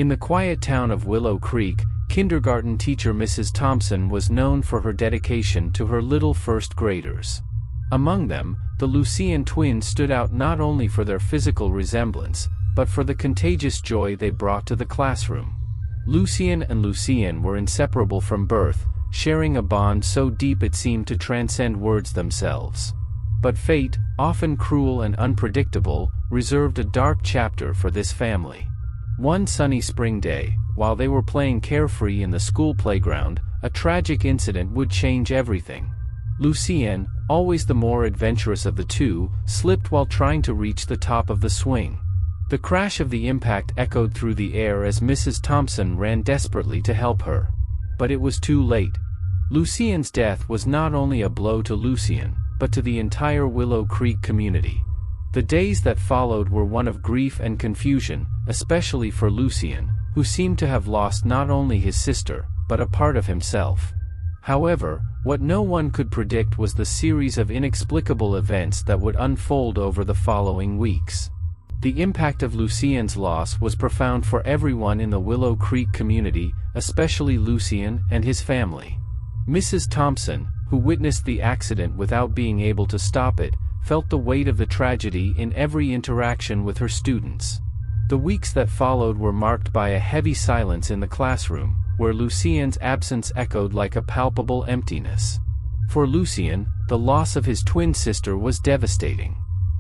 In the quiet town of Willow Creek, kindergarten teacher Mrs. Thompson was known for her dedication to her little first graders. Among them, the Lucien twins stood out not only for their physical resemblance, but for the contagious joy they brought to the classroom. Lucien and Lucienne were inseparable from birth, sharing a bond so deep it seemed to transcend words themselves. But fate, often cruel and unpredictable, reserved a dark chapter for this family. One sunny spring day, while they were playing carefree in the school playground, a tragic incident would change everything. Lucien, always the more adventurous of the two, slipped while trying to reach the top of the swing. The crash of the impact echoed through the air as Mrs. Thompson ran desperately to help her. But it was too late. Lucien's death was not only a blow to Lucien, but to the entire Willow Creek community. The days that followed were one of grief and confusion, especially for Lucien, who seemed to have lost not only his sister, but a part of himself. However, what no one could predict was the series of inexplicable events that would unfold over the following weeks. The impact of Lucien's loss was profound for everyone in the Willow Creek community, especially Lucien and his family. Mrs. Thompson, who witnessed the accident without being able to stop it, felt the weight of the tragedy in every interaction with her students. The weeks that followed were marked by a heavy silence in the classroom, where Lucien's absence echoed like a palpable emptiness. For Lucien, the loss of his twin sister was devastating.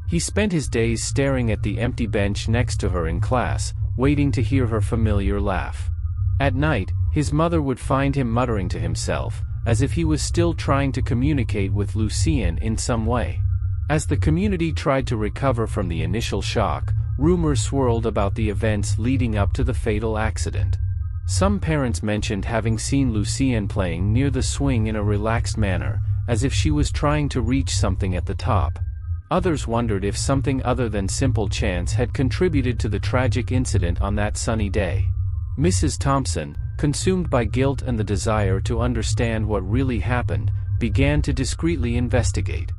He spent his days staring at the empty bench next to her in class, waiting to hear her familiar laugh. At night, his mother would find him muttering to himself, as if he was still trying to communicate with Lucien in some way. As the community tried to recover from the initial shock, rumors swirled about the events leading up to the fatal accident. Some parents mentioned having seen Lucien playing near the swing in a relaxed manner, as if she was trying to reach something at the top. Others wondered if something other than simple chance had contributed to the tragic incident on that sunny day. Mrs. Thompson, consumed by guilt and the desire to understand what really happened, began to discreetly investigate.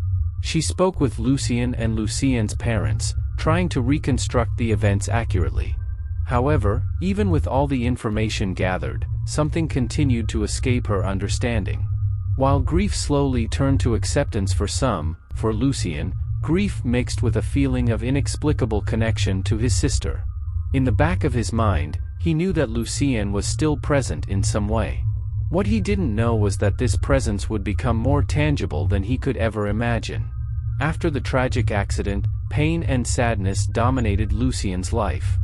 She spoke with Lucien and Lucien's parents, trying to reconstruct the events accurately. However, even with all the information gathered, something continued to escape her understanding. While grief slowly turned to acceptance for some, for Lucien, grief mixed with a feeling of inexplicable connection to his sister. In the back of his mind, he knew that Lucien was still present in some way. What he didn't know was that this presence would become more tangible than he could ever imagine. After the tragic accident, pain and sadness dominated Lucien's life.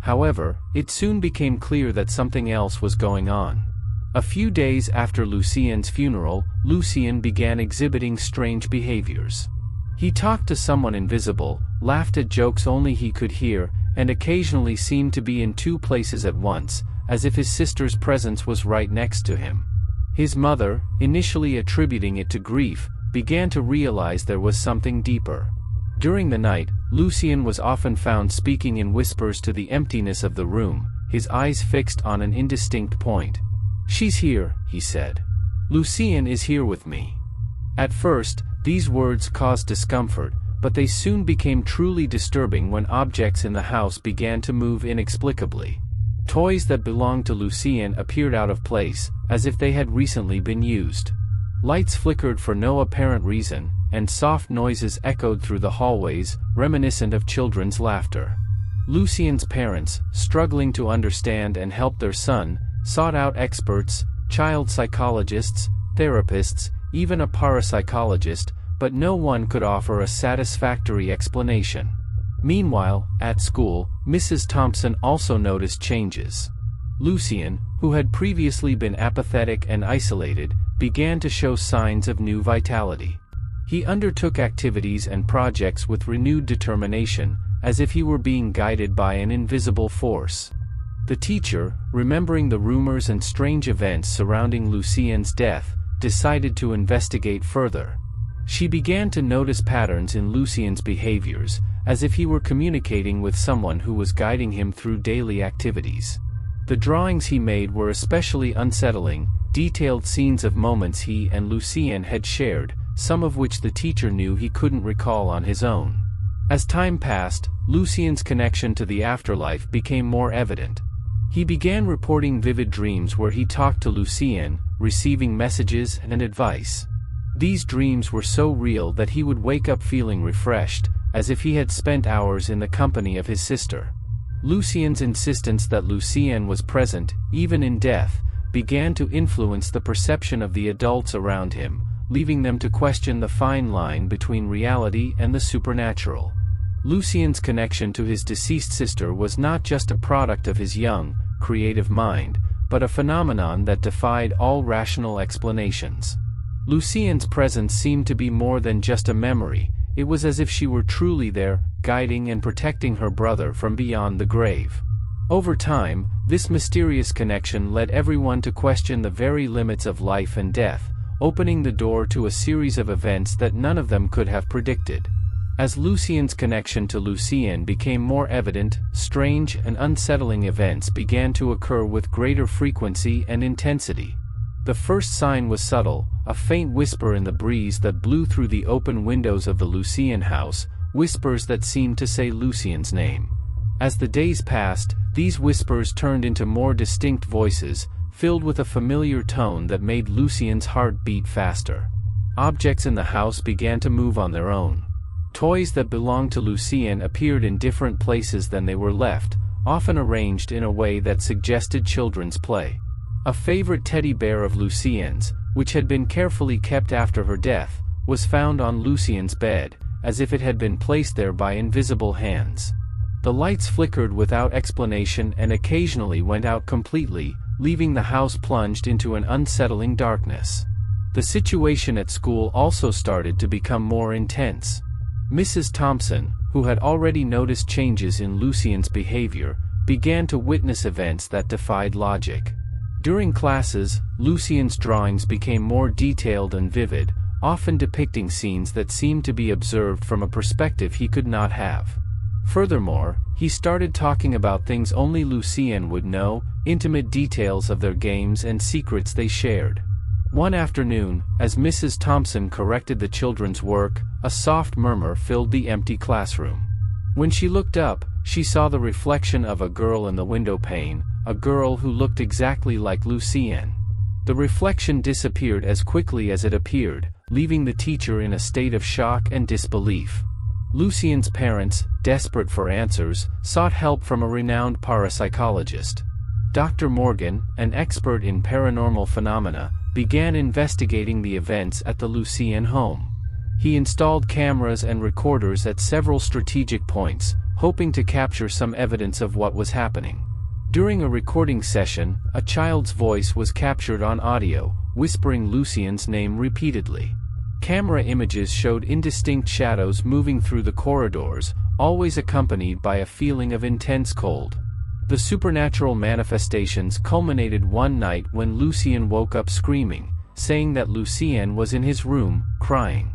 However, it soon became clear that something else was going on. A few days after Lucien's funeral, Lucien began exhibiting strange behaviors. He talked to someone invisible, laughed at jokes only he could hear, and occasionally seemed to be in two places at once, as if his sister's presence was right next to him. His mother, initially attributing it to grief, began to realize there was something deeper. During the night, Lucien was often found speaking in whispers to the emptiness of the room, his eyes fixed on an indistinct point. "She's here," he said. "Lucien is here with me." At first, these words caused discomfort, but they soon became truly disturbing when objects in the house began to move inexplicably. Toys that belonged to Lucien appeared out of place, as if they had recently been used. Lights flickered for no apparent reason, and soft noises echoed through the hallways, reminiscent of children's laughter. Lucien's parents, struggling to understand and help their son, sought out experts, child psychologists, therapists, even a parapsychologist, but no one could offer a satisfactory explanation. Meanwhile, at school, Mrs. Thompson also noticed changes. Lucien, who had previously been apathetic and isolated, began to show signs of new vitality. He undertook activities and projects with renewed determination, as if he were being guided by an invisible force. The teacher, remembering the rumors and strange events surrounding Lucien's death, decided to investigate further. She began to notice patterns in Lucien's behaviors, as if he were communicating with someone who was guiding him through daily activities. The drawings he made were especially unsettling, detailed scenes of moments he and Lucien had shared, some of which the teacher knew he couldn't recall on his own. As time passed, Lucien's connection to the afterlife became more evident. He began reporting vivid dreams where he talked to Lucien, receiving messages and advice. These dreams were so real that he would wake up feeling refreshed, as if he had spent hours in the company of his sister. Lucien's insistence that Lucien was present, even in death, began to influence the perception of the adults around him, leaving them to question the fine line between reality and the supernatural. Lucien's connection to his deceased sister was not just a product of his young, creative mind, but a phenomenon that defied all rational explanations. Lucien's presence seemed to be more than just a memory. It was as if she were truly there, guiding and protecting her brother from beyond the grave. Over time, this mysterious connection led everyone to question the very limits of life and death, opening the door to a series of events that none of them could have predicted. As Lucien's connection to Lucien became more evident, strange and unsettling events began to occur with greater frequency and intensity. The first sign was subtle, a faint whisper in the breeze that blew through the open windows of the Lucien house, whispers that seemed to say Lucien's name. As the days passed, these whispers turned into more distinct voices, filled with a familiar tone that made Lucien's heart beat faster. Objects in the house began to move on their own. Toys that belonged to Lucien appeared in different places than they were left, often arranged in a way that suggested children's play. A favorite teddy bear of Lucien's, which had been carefully kept after her death, was found on Lucien's bed, as if it had been placed there by invisible hands. The lights flickered without explanation and occasionally went out completely, leaving the house plunged into an unsettling darkness. The situation at school also started to become more intense. Mrs. Thompson, who had already noticed changes in Lucien's behavior, began to witness events that defied logic. During classes, Lucien's drawings became more detailed and vivid, often depicting scenes that seemed to be observed from a perspective he could not have. Furthermore, he started talking about things only Lucien would know, intimate details of their games and secrets they shared. One afternoon, as Mrs. Thompson corrected the children's work, a soft murmur filled the empty classroom. When she looked up, she saw the reflection of a girl in the window pane, a girl who looked exactly like Lucien. The reflection disappeared as quickly as it appeared, leaving the teacher in a state of shock and disbelief. Lucien's parents, desperate for answers, sought help from a renowned parapsychologist. Dr. Morgan, an expert in paranormal phenomena, began investigating the events at the Lucien home. He installed cameras and recorders at several strategic points, hoping to capture some evidence of what was happening. During a recording session, a child's voice was captured on audio, whispering Lucien's name repeatedly. Camera images showed indistinct shadows moving through the corridors, always accompanied by a feeling of intense cold. The supernatural manifestations culminated one night when Lucien woke up screaming, saying that Lucien was in his room, crying.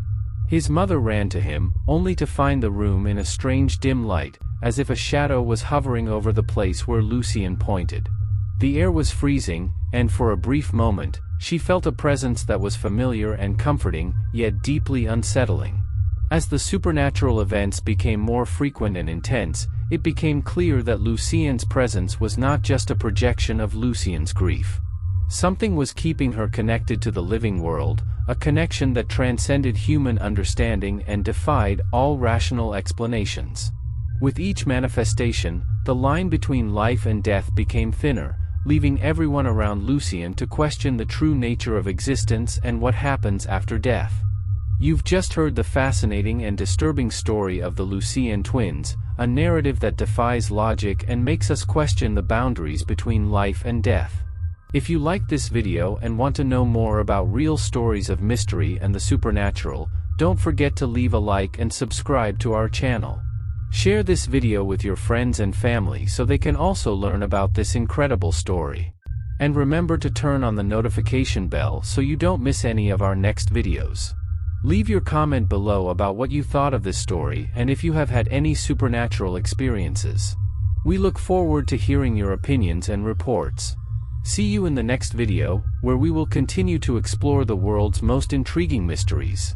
His mother ran to him, only to find the room in a strange dim light, as if a shadow was hovering over the place where Lucien pointed. The air was freezing, and for a brief moment, she felt a presence that was familiar and comforting, yet deeply unsettling. As the supernatural events became more frequent and intense, it became clear that Lucien's presence was not just a projection of Lucien's grief. Something was keeping her connected to the living world, a connection that transcended human understanding and defied all rational explanations. With each manifestation, the line between life and death became thinner, leaving everyone around Lucien to question the true nature of existence and what happens after death. You've just heard the fascinating and disturbing story of the Lucien twins, a narrative that defies logic and makes us question the boundaries between life and death. If you liked this video and want to know more about real stories of mystery and the supernatural, don't forget to leave a like and subscribe to our channel. Share this video with your friends and family so they can also learn about this incredible story. And remember to turn on the notification bell so you don't miss any of our next videos. Leave your comment below about what you thought of this story and if you have had any supernatural experiences. We look forward to hearing your opinions and reports. See you in the next video, where we will continue to explore the world's most intriguing mysteries.